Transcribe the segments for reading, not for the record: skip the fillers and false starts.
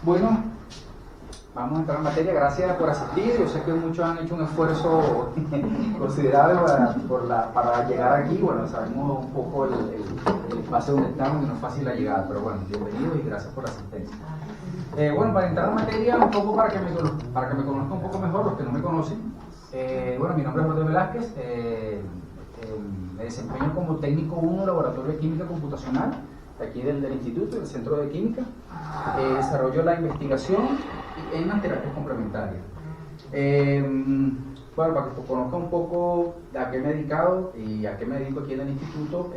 Bueno, vamos a entrar en materia. Gracias por asistir. Yo sé que muchos han hecho un esfuerzo considerable para llegar aquí. Bueno, sabemos un poco el espacio donde estamos y no es fácil la llegada, pero bueno, bienvenidos y gracias por la asistencia. Bueno, para entrar en materia, un poco para que me conozcan un poco mejor los que no me conocen. Bueno, mi nombre es Jorge Velázquez. Me desempeño como técnico 1 Laboratorio de Química Computacional de aquí del Instituto, del Centro de Química. Desarrollo la investigación en las terapias complementarias. Bueno, para que conozcan un poco a qué me he dedicado y a qué me dedico aquí en el Instituto,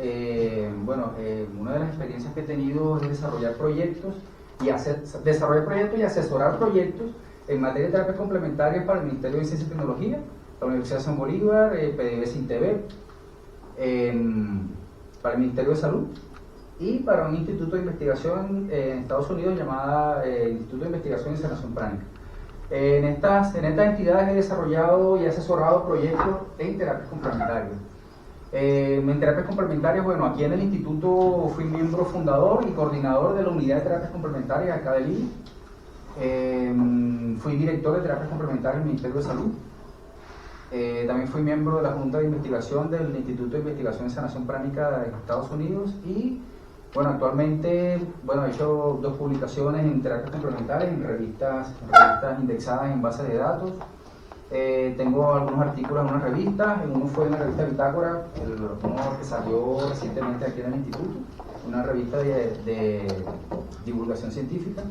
una de las experiencias que he tenido es desarrollar proyectos y asesorar proyectos en materia de terapias complementarias para el Ministerio de Ciencia y Tecnología, la Universidad de Simón Bolívar, PDVSA-INTV, para el Ministerio de Salud y para un instituto de investigación en Estados Unidos llamado Instituto de Investigación y Sanación Pránica. En estas entidades he desarrollado y asesorado proyectos en terapias complementarias. En terapias complementarias, bueno, aquí en el instituto fui miembro fundador y coordinador de la unidad de terapias complementarias acá del INI. Fui director de terapias complementarias del Ministerio de Salud. También fui miembro de la Junta de Investigación del Instituto de Investigación y Sanación Pránica de Estados Unidos y bueno, actualmente he hecho 2 publicaciones en terapias complementarias en revistas indexadas en bases de datos. Tengo algunos artículos en una revista, uno fue en la revista Bitácora, uno que salió recientemente aquí en el Instituto, una revista de divulgación científica.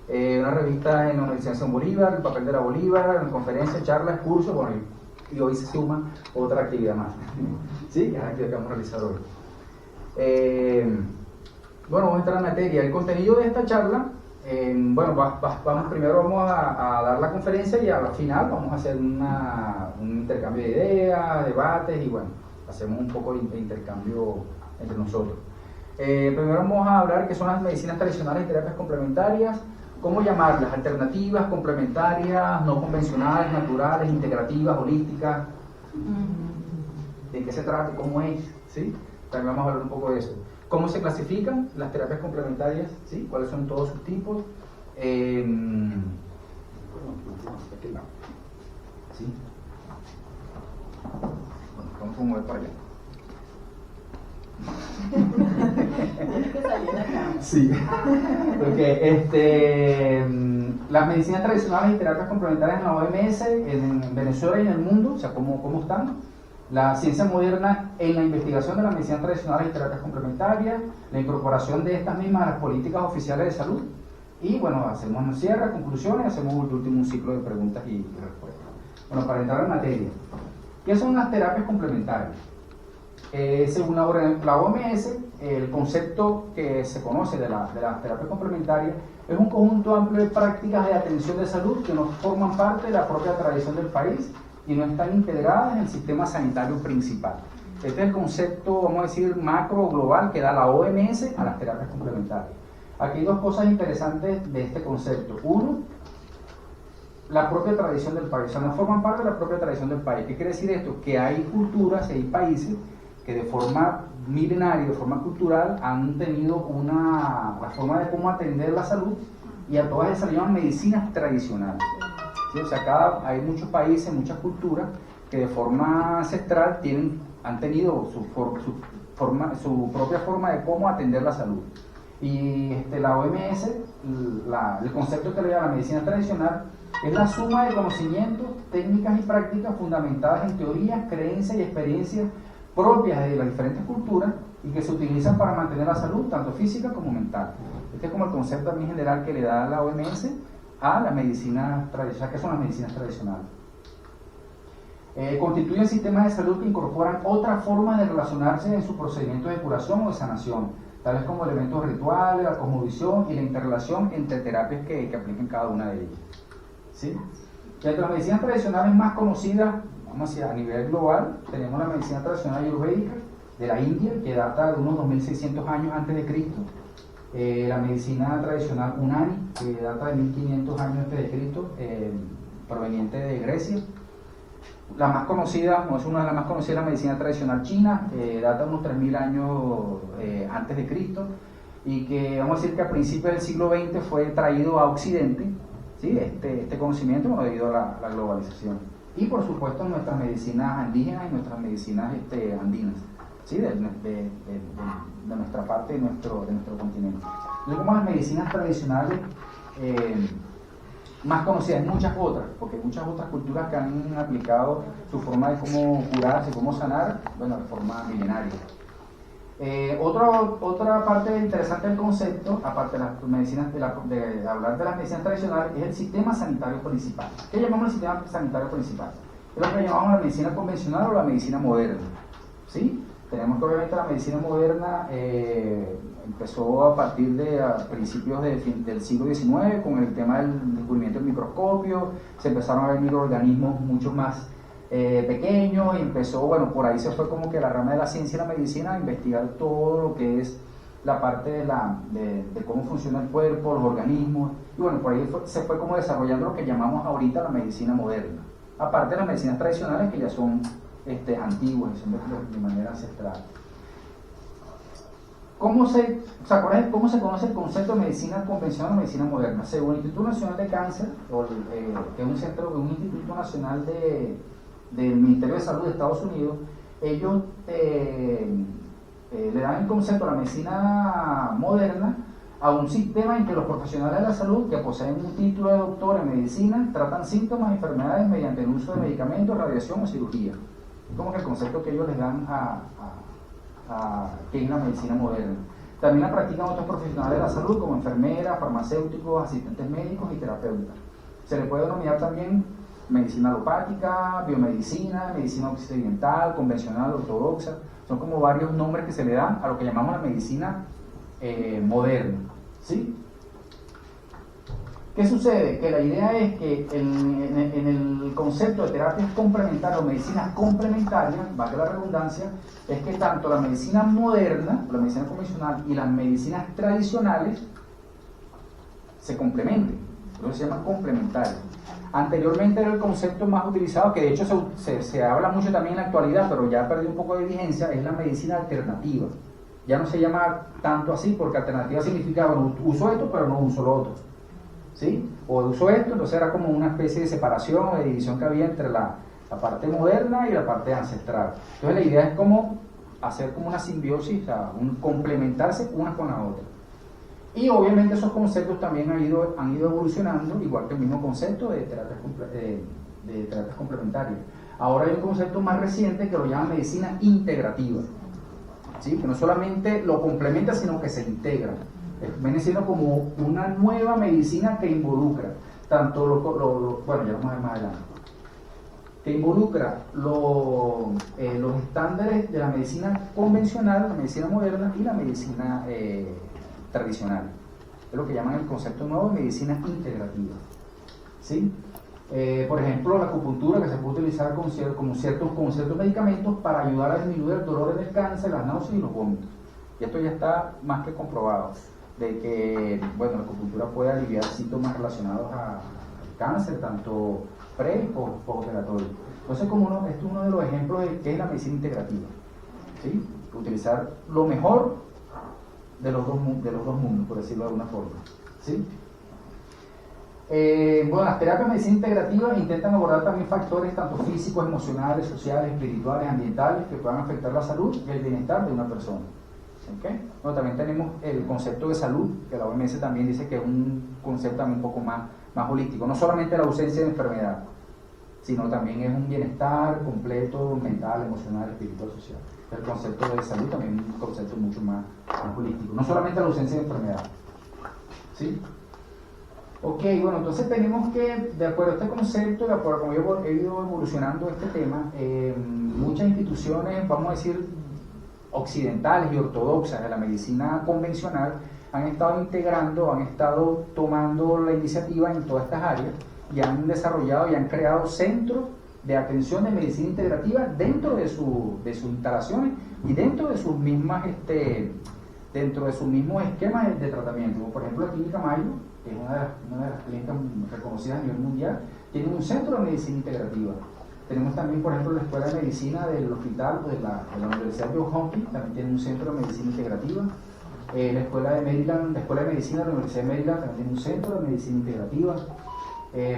Una revista en la Universidad de Simón Bolívar, el papel de la Bolívar, en conferencias, charlas, cursos, bueno, y hoy se suma otra actividad más. ¿Sí? Que es la actividad que vamos a realizar hoy. Vamos a entrar en materia. El contenido de esta charla, primero vamos a dar la conferencia y al final vamos a hacer un intercambio de ideas, debates y bueno, hacemos un poco de intercambio entre nosotros. Primero vamos a hablar qué son las medicinas tradicionales y terapias complementarias, cómo llamarlas, alternativas, complementarias, no convencionales, naturales, integrativas, holísticas, de qué se trata, cómo es, ¿sí? También vamos a hablar un poco de eso. ¿Cómo se clasifican las terapias complementarias? ¿Sí? ¿Cuáles son todos sus tipos? ¿Sí? Bueno, vamos a mover para allá. Sí. Okay. Las medicinas tradicionales y terapias complementarias en la OMS, en Venezuela y en el mundo, o sea, ¿cómo están? La ciencia moderna en la investigación de las medicinas tradicionales y terapias complementarias, la incorporación de estas mismas a las políticas oficiales de salud y bueno, hacemos un cierre, conclusiones, hacemos un último ciclo de preguntas y respuestas. Bueno, para entrar en materia, ¿qué son las terapias complementarias? Según la OMS, el concepto que se conoce de las terapias complementarias es un conjunto amplio de prácticas de atención de salud que no forman parte de la propia tradición del país y no están integradas en el sistema sanitario principal. Este es el concepto, vamos a decir, macro o global que da la OMS a las terapias complementarias. Aquí hay 2 cosas interesantes de este concepto. Uno, la propia tradición del país, o sea, no forman parte de la propia tradición del país. ¿Qué quiere decir esto? Que hay culturas y hay países que de forma milenaria, de forma cultural, han tenido la forma de cómo atender la salud y a todas esas se llaman medicinas tradicionales. ¿Sí? O sea, hay muchos países, muchas culturas que de forma ancestral han tenido su propia forma de cómo atender la salud. Y la OMS, el concepto que le da la medicina tradicional es la suma de conocimientos, técnicas y prácticas fundamentadas en teorías, creencias y experiencias propias de las diferentes culturas y que se utilizan para mantener la salud, tanto física como mental. Este es como el concepto también general que le da la OMS a la medicina tradicional, que son las medicinas tradicionales. Constituyen sistemas de salud que incorporan otras formas de relacionarse en sus procedimientos de curación o de sanación, tales como elementos rituales, la cosmovisión y la interrelación entre terapias que apliquen cada una de ellas. ¿Sí? Entre las medicinas tradicionales más conocidas, vamos a decir, a nivel global, tenemos la medicina tradicional ayurvédica de la India, que data de unos 2600 años antes de Cristo. La medicina tradicional Unani, que data de 1500 años antes de Cristo, proveniente de Grecia. La más conocida, no es una de las más conocidas, la medicina tradicional china, que data de unos 3000 años antes de Cristo. y que vamos a decir que a principios del siglo XX fue traído a Occidente, ¿sí? Este conocimiento, bueno, debido a la globalización. Y por supuesto nuestras medicinas indígenas y nuestras medicinas andinas, ¿sí? de nuestra parte de nuestro continente. Entonces, como las medicinas tradicionales más conocidas, hay muchas otras, porque hay muchas otras culturas que han aplicado su forma de cómo curarse, cómo sanar, bueno, de forma milenaria. Otra parte interesante del concepto, aparte de las medicinas, de hablar de las medicinas tradicionales, es el sistema sanitario principal. ¿Qué llamamos el sistema sanitario principal? Es lo que llamamos la medicina convencional o la medicina moderna, ¿sí? Tenemos que obviamente la medicina moderna empezó a partir de principios del siglo XIX con el tema del descubrimiento del microscopio, se empezaron a ver microorganismos mucho más pequeños y empezó, bueno, por ahí se fue como que la rama de la ciencia y la medicina a investigar todo lo que es la parte de cómo funciona el cuerpo, los organismos, y bueno, por ahí se fue como desarrollando lo que llamamos ahorita la medicina moderna, aparte de las medicinas tradicionales que ya son antiguas y son de manera ancestral. ¿Cómo se conoce el concepto de medicina convencional o medicina moderna? Según el Instituto Nacional de Cáncer, que es un instituto nacional del Ministerio de Salud de Estados Unidos, ellos le dan el concepto a la medicina moderna a un sistema en que los profesionales de la salud que poseen un título de doctor en medicina tratan síntomas y enfermedades mediante el uso de medicamentos, radiación o cirugía. Como que el concepto que ellos les dan que es la medicina moderna. También la practican otros profesionales de la salud como enfermeras, farmacéuticos, asistentes médicos y terapeutas. Se le puede denominar también medicina alopática, biomedicina, medicina occidental, convencional, ortodoxa. Son como varios nombres que se le dan a lo que llamamos la medicina moderna, ¿sí? ¿Qué sucede? Que la idea es que en el concepto de terapias complementarias o medicinas complementarias, valga la redundancia, es que tanto la medicina moderna, la medicina convencional y las medicinas tradicionales se complementen. Entonces se llama complementario. Anteriormente era el concepto más utilizado, que de hecho se habla mucho también en la actualidad, pero ya ha perdido un poco de vigencia, es la medicina alternativa. Ya no se llama tanto así, porque alternativa significa, bueno, uso esto, pero no uso lo otro, ¿sí? O uso esto, entonces era como una especie de separación o de división que había entre la parte moderna y la parte ancestral. Entonces la idea es como hacer como una simbiosis, o sea, complementarse una con la otra. Y obviamente esos conceptos también han ido evolucionando, igual que el mismo concepto de terapias complementarias. Ahora hay un concepto más reciente que lo llaman medicina integrativa, ¿sí? Que no solamente lo complementa, sino que se integra. Viene siendo como una nueva medicina que involucra tanto bueno, ya vamos a ver más adelante, que involucra los estándares de la medicina convencional, la medicina moderna y la medicina tradicional. Es lo que llaman el concepto nuevo de medicina integrativa, ¿sí? Por ejemplo, la acupuntura, que se puede utilizar con ciertos medicamentos para ayudar a disminuir el dolor en el cáncer, las náuseas y los vómitos. Y esto ya está más que comprobado, de que, bueno, la acupuntura puede aliviar síntomas relacionados al cáncer, tanto pre y postoperatorio. Entonces, este es uno de los ejemplos de qué es la medicina integrativa, ¿sí? Utilizar lo mejor de los dos mundos, por decirlo de alguna forma, ¿sí? Bueno, las terapias de medicina integrativa intentan abordar también factores tanto físicos, emocionales, sociales, espirituales, ambientales que puedan afectar la salud y el bienestar de una persona. ¿Okay? Bueno, también tenemos el concepto de salud, que la OMS también dice que es un concepto también un poco más holístico, no solamente la ausencia de enfermedad, sino también es un bienestar completo, mental, emocional, espiritual, social. El concepto de salud también es un concepto mucho más holístico, no solamente la ausencia de enfermedad, ¿sí? Ok, bueno, entonces tenemos que, de acuerdo a este concepto, de acuerdo a cómo he ido evolucionando este tema, muchas instituciones, vamos a decir, occidentales y ortodoxas de la medicina convencional han estado integrando, han estado tomando la iniciativa en todas estas áreas y han desarrollado y han creado centros de atención de medicina integrativa dentro de sus instalaciones y dentro de sus mismas mismos esquemas de tratamiento. Como por ejemplo la Clínica Mayo, que es una de las clínicas reconocidas a nivel mundial, tiene un centro de medicina integrativa. Tenemos también, por ejemplo, la Escuela de Medicina del Hospital de la Universidad de Johns Hopkins, también tiene un centro de medicina integrativa. La Escuela de Maryland, la Escuela de Medicina de la Universidad de Maryland también tiene un centro de medicina integrativa.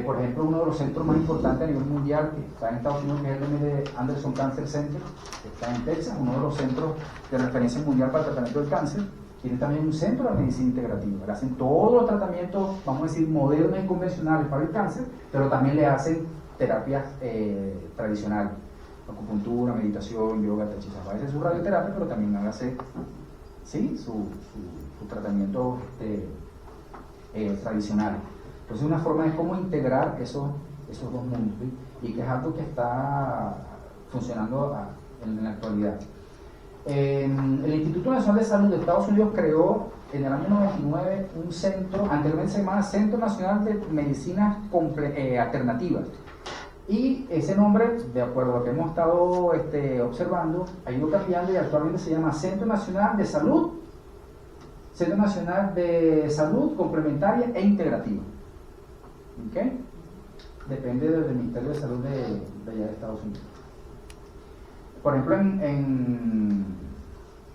Por ejemplo, uno de los centros más importantes a nivel mundial que está en Estados Unidos, que es el MD Anderson Cancer Center, que está en Texas, uno de los centros de referencia mundial para el tratamiento del cáncer, tiene también un centro de medicina integrativa. Le hacen todos los tratamientos, vamos a decir, modernos y convencionales para el cáncer, pero también le hacen terapias tradicionales, acupuntura, meditación, yoga, tai chi. A veces su radioterapia, pero también hágase su tratamiento tradicional. Entonces, una forma de cómo integrar esos dos mundos, ¿sí? Y que es algo que está funcionando en la actualidad. El Instituto Nacional de Salud de Estados Unidos creó en el año 99 un centro, anteriormente se llamaba Centro Nacional de Medicinas Alternativas. Y ese nombre, de acuerdo a lo que hemos estado observando, ha ido cambiando y actualmente se llama Centro Nacional de Salud Complementaria e Integrativa. ¿Okay? Depende del Ministerio de Salud de allá de Estados Unidos. Por ejemplo, en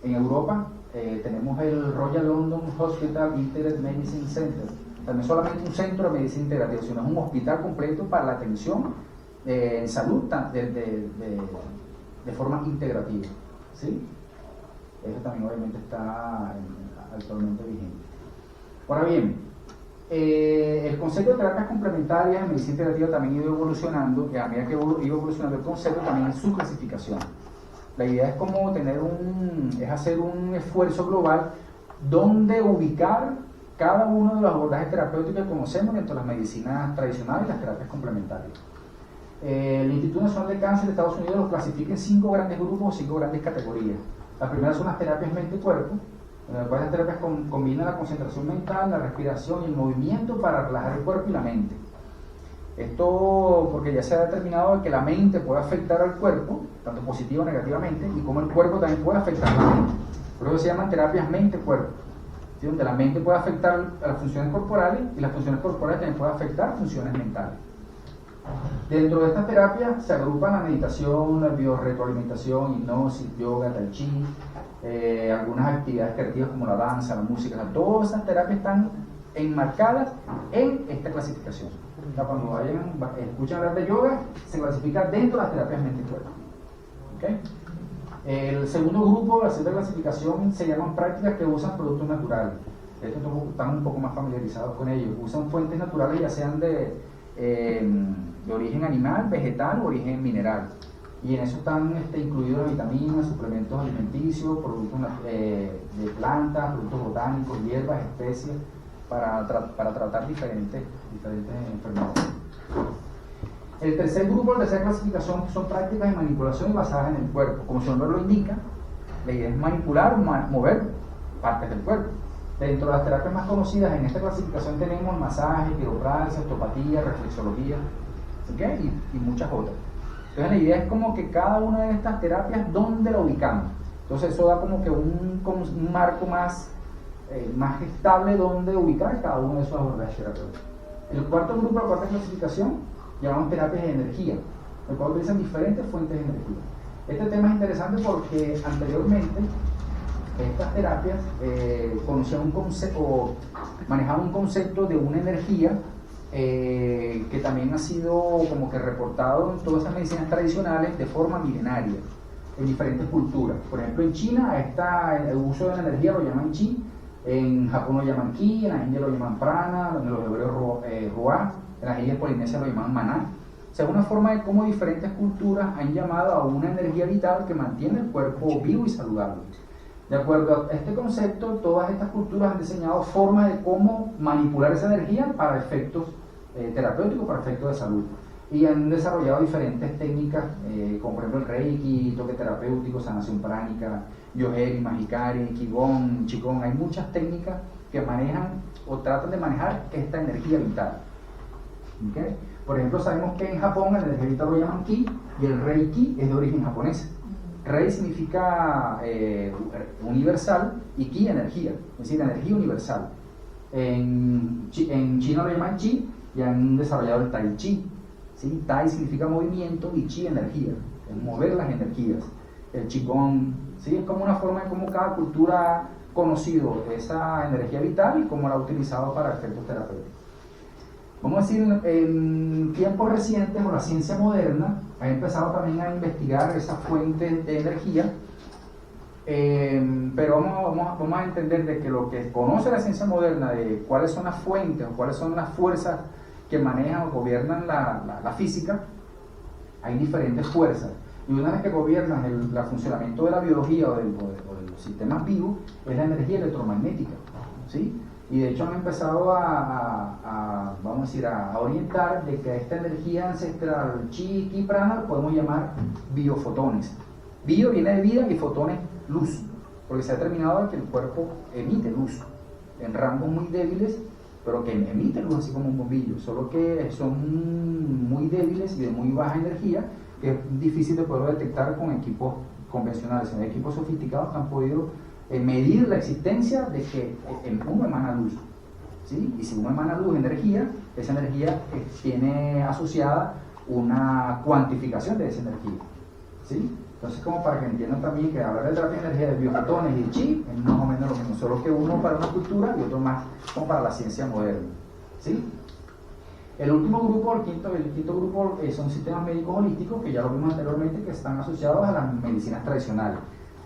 Europa tenemos el Royal London Hospital Integrated Medicine Center. También solamente un centro de medicina integrativa, sino es un hospital completo para la atención en salud de forma integrativa. ¿Sí? Eso también obviamente está actualmente vigente. Ahora bien, el concepto de terapias complementarias en medicina integrativa también ha ido evolucionando, y a medida que iba evolucionando el concepto también en su clasificación. La idea es como hacer un esfuerzo global donde ubicar cada uno de los abordajes terapéuticos que conocemos dentro de las medicinas tradicionales y las terapias complementarias. El Instituto Nacional de Cáncer de Estados Unidos los clasifica en 5 grandes grupos o 5 grandes categorías. Las primeras son las terapias mente-cuerpo, en las cuales las terapias combinan la concentración mental, la respiración y el movimiento para relajar el cuerpo y la mente. Esto porque ya se ha determinado que la mente puede afectar al cuerpo, tanto positiva o negativamente, y como el cuerpo también puede afectar a la mente. Por eso se llaman terapias mente-cuerpo, ¿sí? Donde la mente puede afectar a las funciones corporales y las funciones corporales también pueden afectar funciones mentales. Dentro de estas terapias se agrupan la meditación, la biorretroalimentación, hipnosis, yoga, tai chi, algunas actividades creativas como la danza, la música. O sea, todas esas terapias están enmarcadas en esta clasificación. O sea, cuando escuchan hablar de yoga, se clasifica dentro de las terapias mente y cuerpo. ¿Okay? El segundo grupo, la segunda clasificación, se llaman prácticas que usan productos naturales. Estos están un poco más familiarizados con ellos. Usan fuentes naturales, ya sean de origen animal, vegetal o origen mineral. Y en eso están incluidos vitaminas, suplementos alimenticios, productos de plantas, productos botánicos, hierbas, especies, para tratar diferentes enfermedades. El tercer grupo, la tercera clasificación, son prácticas de manipulación basadas en el cuerpo. Como su nombre lo indica, la idea es manipular o mover partes del cuerpo. Dentro de las terapias más conocidas en esta clasificación tenemos masaje, quiropraxia, osteopatía, reflexología, ¿okay? y muchas otras. Entonces la idea es como que cada una de estas terapias, ¿dónde la ubicamos? Entonces eso da como que un marco más estable donde ubicar cada uno de esos abordajes terapéuticos. El cuarto grupo, la cuarta clasificación, llamamos terapias de energía, el cual utilizan diferentes fuentes de energía. Este tema es interesante porque anteriormente estas terapias conocían un concepto, o manejaban un concepto de una energía que también ha sido como que reportado en todas esas medicinas tradicionales de forma milenaria, en diferentes culturas. Por ejemplo, en China el uso de la energía lo llaman chi, en Japón lo llaman ki, en la India lo llaman prana, en los hebreos ruá, en las islas polinesias lo llaman maná. O sea, una forma de cómo diferentes culturas han llamado a una energía vital que mantiene el cuerpo vivo y saludable. De acuerdo a este concepto, todas estas culturas han diseñado formas de cómo manipular esa energía para efectos terapéuticos, para efectos de salud. Y han desarrollado diferentes técnicas, como por ejemplo el Reiki, toque terapéutico, sanación pránica, Yoheri, Mahikari, Qigong, Qigong. Hay muchas técnicas que manejan o tratan de manejar esta energía vital. ¿Okay? Por ejemplo, sabemos que en Japón la energía vital lo llaman Ki y el Reiki es de origen japonés. Rei significa universal y Ki energía, es decir, energía universal. En China lo llaman Chi y han desarrollado el Tai Chi. ¿Sí? Tai significa movimiento y Chi energía, es mover las energías. El Qigong, ¿sí? Es como una forma de cómo cada cultura conocido esa energía vital y cómo la ha utilizado para efectos terapéuticos. Vamos a decir, en tiempos recientes, o la ciencia moderna ha empezado también a investigar esas fuentes de energía, pero vamos a entender de que lo que conoce la ciencia moderna de cuáles son las fuentes o cuáles son las fuerzas que manejan o gobiernan la física, hay diferentes fuerzas. Y una vez que gobiernan el funcionamiento de la biología o de los sistemas vivos, es la energía electromagnética, ¿sí? Y de hecho han empezado vamos a decir, a orientar de que a esta energía ancestral chi, ki, prana, lo podemos llamar biofotones. Bio viene de vida y fotones luz, porque se ha determinado que el cuerpo emite luz en rangos muy débiles, pero que emite luz así como un bombillo, solo que son muy débiles y de muy baja energía, que es difícil de poder detectar con equipos convencionales. En equipos sofisticados han podido medir la existencia de que uno emana luz, ¿sí? Y si uno emana luz, energía, esa energía tiene asociada una cuantificación de esa energía, ¿sí? Entonces, como para que entiendan también que hablar de terapia de energía de biofotones y chi es más o menos lo mismo, solo que uno para una cultura y otro más como para la ciencia moderna, ¿sí? El último grupo, el quinto grupo, son sistemas médicos holísticos, que ya lo vimos anteriormente, que están asociados a las medicinas tradicionales.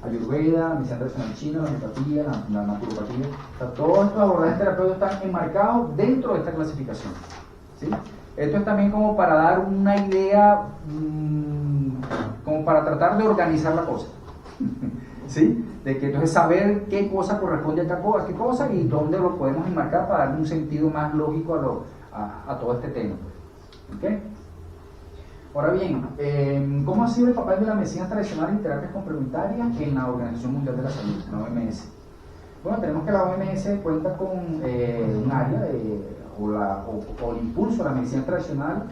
Ayurveda, la medicina tradicional china, la homeopatía, la naturopatía. O sea, todos estos abordajes terapéuticos están enmarcados dentro de esta clasificación, ¿sí? Esto es también como para dar una idea, como para tratar de organizar la cosa, ¿sí? De que entonces saber qué cosa corresponde a qué cosa y dónde lo podemos enmarcar para darle un sentido más lógico a todo este tema. ¿Okay? Ahora bien, ¿cómo ha sido el papel de la medicina tradicional y terapias complementarias en la Organización Mundial de la Salud, la OMS? Bueno, tenemos que la OMS cuenta con un área o el impulso a la medicina tradicional,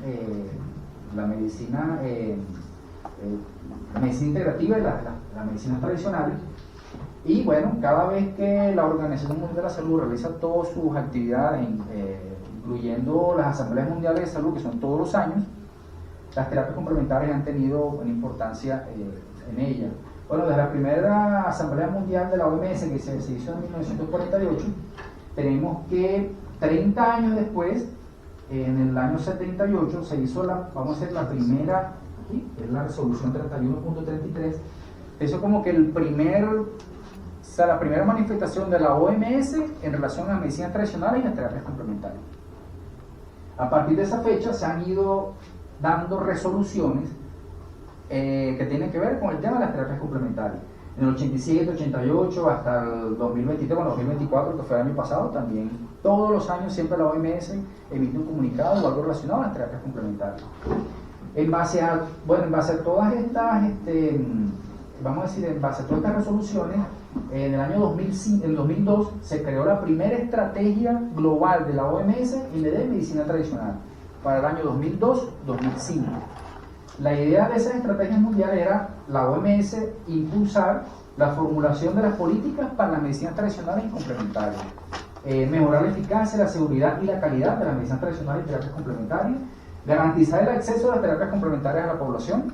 la medicina integrativa y las medicinas tradicionales. Y bueno, cada vez que la Organización Mundial de la Salud realiza todas sus actividades, incluyendo las asambleas mundiales de salud, que son todos los años, las terapias complementarias han tenido una importancia en ella. Bueno, desde la primera asamblea mundial de la OMS, que se hizo en 1948, tenemos que 30 años después, en el año 78, se hizo vamos a hacer la primera, aquí, es la resolución 31.33, eso como que la primera manifestación de la OMS en relación a las medicinas tradicionales y las terapias complementarias. A partir de esa fecha se han ido dando resoluciones que tienen que ver con el tema de las terapias complementarias. En el 87, 88, hasta el 2023, bueno, 2024, que fue el año pasado, también todos los años siempre la OMS emite un comunicado o algo relacionado a las terapias complementarias. En base a todas estas, vamos a decir, en base a todas estas resoluciones, en el año 2005, en 2002 se creó la primera estrategia global de la OMS en de medicina tradicional para el año 2002-2005. La idea de esas estrategias mundiales era la OMS impulsar la formulación de las políticas para las medicinas tradicionales y complementarias, mejorar la eficacia, la seguridad y la calidad de las medicinas tradicionales y terapias complementarias, garantizar el acceso a las terapias complementarias a la población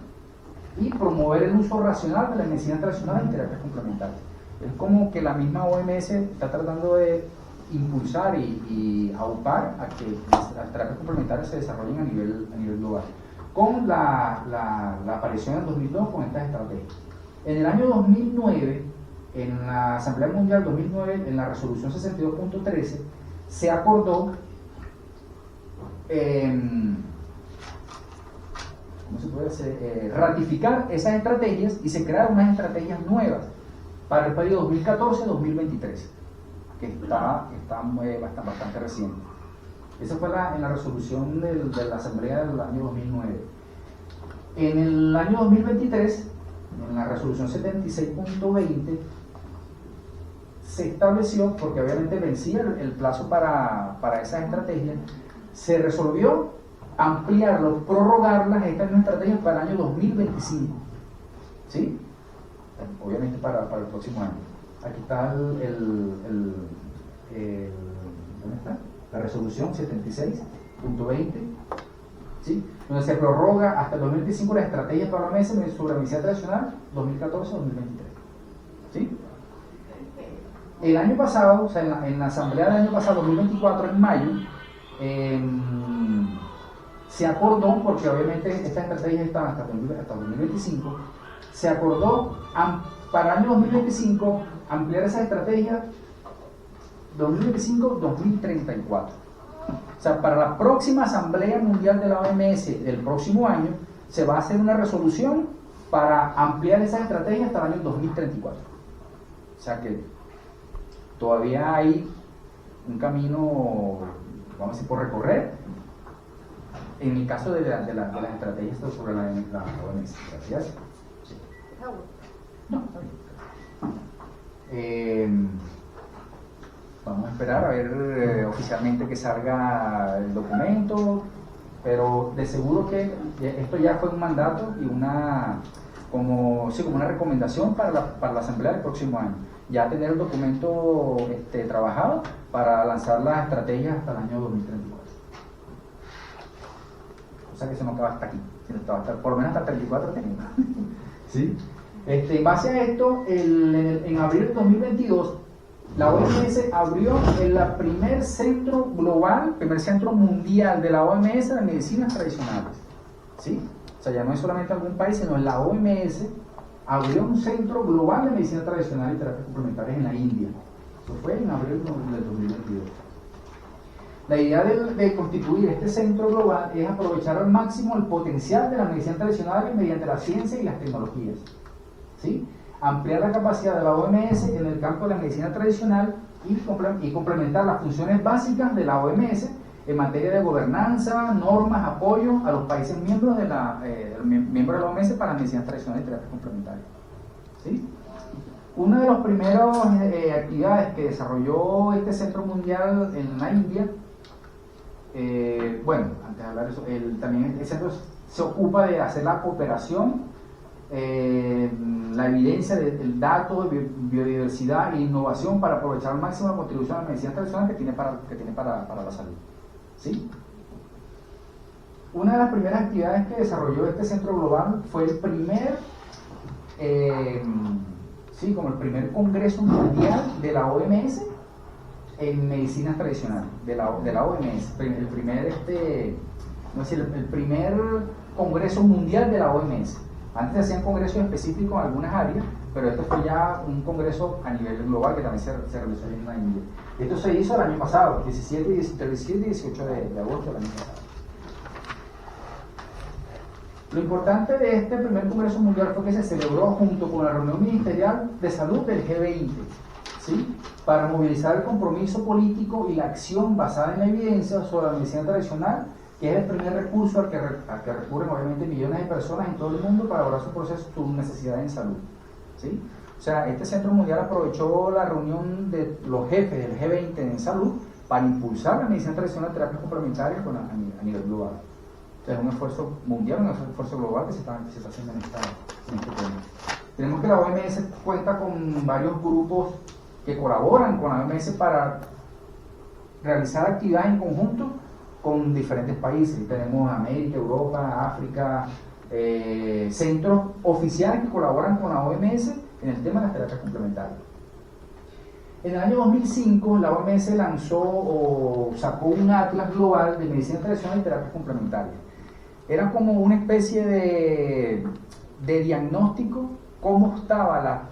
y promover el uso racional de las medicinas tradicionales y terapias complementarias. Es como que la misma OMS está tratando de impulsar y aupar a que las terapias complementarias se desarrollen a nivel global. Con la aparición en 2002 con estas estrategias. En el año 2009, en la Asamblea Mundial 2009, en la resolución 62.13, se acordó ratificar esas estrategias y se crearon unas estrategias nuevas para el periodo 2014-2023, que está bastante reciente. Esa fue en la resolución de la Asamblea del año 2009. En el año 2023, en la resolución 76.20, se estableció, porque obviamente vencía el plazo para esas estrategias, se resolvió ampliarlo, prorrogarlas, estas mismas estrategias para el año 2025. ¿Sí? Obviamente para el próximo año. Aquí está ¿dónde está? La resolución 76.20, ¿sí? Donde se prorroga hasta el 2025 las estrategias para la mesa sobre la medicina tradicional 2014-2023, ¿sí? El año pasado, o sea, en la asamblea del año pasado, 2024, en mayo, se acordó, porque obviamente estas estrategias están hasta 2025, se acordó para el año 2025 ampliar esa estrategia 2025-2034. O sea, para la próxima Asamblea Mundial de la OMS del próximo año, se va a hacer una resolución para ampliar esa estrategia hasta el año 2034. O sea que todavía hay un camino, vamos a decir, por recorrer, en el caso de las estrategias sobre la OMS. Gracias. Sí. No, está bien. Vamos a esperar a ver oficialmente que salga el documento, pero de seguro que esto ya fue un mandato y como una recomendación para la Asamblea del próximo año. Ya tener el documento trabajado para lanzar las estrategias hasta el año 2034. O sea que eso no acaba hasta aquí, sino por lo menos hasta el 34 tenemos. ¿Sí? En base a esto, en abril de 2022, la OMS abrió el primer centro global, primer centro mundial de la OMS de medicinas tradicionales. ¿Sí? O sea, ya no es solamente algún país, sino la OMS abrió un centro global de medicina tradicional y terapias complementarias en la India. Eso fue en abril del 2022. La idea de constituir este centro global es aprovechar al máximo el potencial de la medicina tradicional mediante la ciencia y las tecnologías. ¿Sí? Ampliar la capacidad de la OMS en el campo de la medicina tradicional y complementar las funciones básicas de la OMS en materia de gobernanza, normas, apoyo a los países miembros de la OMS para la medicina tradicional y terapias complementarias. ¿Sí? Una de las primeras actividades que desarrolló este centro mundial en la India, antes de hablar de eso, también el centro se ocupa de hacer la cooperación, la evidencia del dato de biodiversidad e innovación para aprovechar al máximo la contribución a la medicina tradicional que tiene para la salud. ¿Sí? Una de las primeras actividades que desarrolló este centro global fue el primer congreso mundial de la OMS en medicina tradicional, de la OMS, el primer congreso mundial de la OMS. Antes se hacían congresos específicos en algunas áreas, pero esto fue ya un congreso a nivel global que también se realizó en la India. Esto se hizo el año pasado, 17 y 18 de agosto del año pasado. Lo importante de este primer congreso mundial fue que se celebró junto con la reunión ministerial de salud del G20, ¿sí? Para movilizar el compromiso político y la acción basada en la evidencia sobre la medicina tradicional, que es el primer recurso al que recurren obviamente millones de personas en todo el mundo para abordar su proceso, sus necesidades en salud. ¿Sí? O sea, este centro mundial aprovechó la reunión de los jefes del G20 en salud para impulsar la medicina tradicional de terapias complementarias a nivel global. O sea, es un esfuerzo mundial, un esfuerzo global que se está haciendo en este tema. Tenemos que la OMS cuenta con varios grupos que colaboran con la OMS para realizar actividades en conjunto con diferentes países. Tenemos América, Europa, África, centros oficiales que colaboran con la OMS en el tema de las terapias complementarias. En el año 2005 la OMS lanzó o sacó un atlas global de medicina tradicional y terapias complementarias. Era como una especie de diagnóstico cómo estaba la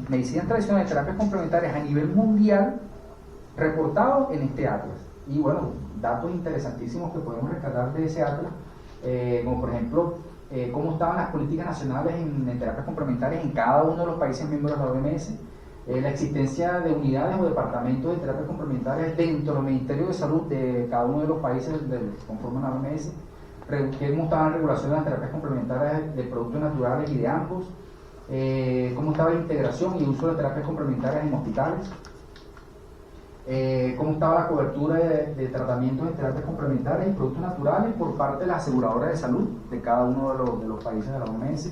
medicina tradicional y terapias complementarias a nivel mundial reportado en este atlas. Y bueno, datos interesantísimos que podemos rescatar de ese atlas, como por ejemplo cómo estaban las políticas nacionales en terapias complementarias en cada uno de los países miembros de la OMS, la existencia de unidades o departamentos de terapias complementarias dentro del Ministerio de Salud de cada uno de los países que conforman la OMS, cómo estaban las regulaciones de las terapias complementarias de productos naturales y de ambos, cómo estaba la integración y uso de terapias complementarias en hospitales, cómo estaba la cobertura de tratamientos de terapias complementarias y productos naturales por parte de las aseguradoras de salud de cada uno de los países de la OMS,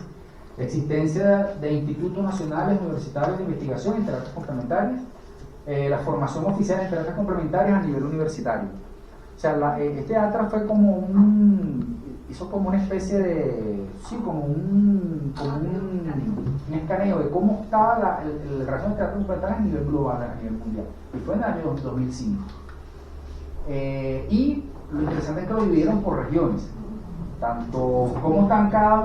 la existencia de institutos nacionales universitarios de investigación en terapias complementarias, la formación oficial en terapias complementarias a nivel universitario. O sea, este atlas fue como hizo como una especie de, sí, como un escaneo de cómo estaba la relación de terapias complementarias a nivel global, a nivel mundial. Y fue en el año 2005. Y lo interesante es que lo dividieron por regiones, tanto cómo están cada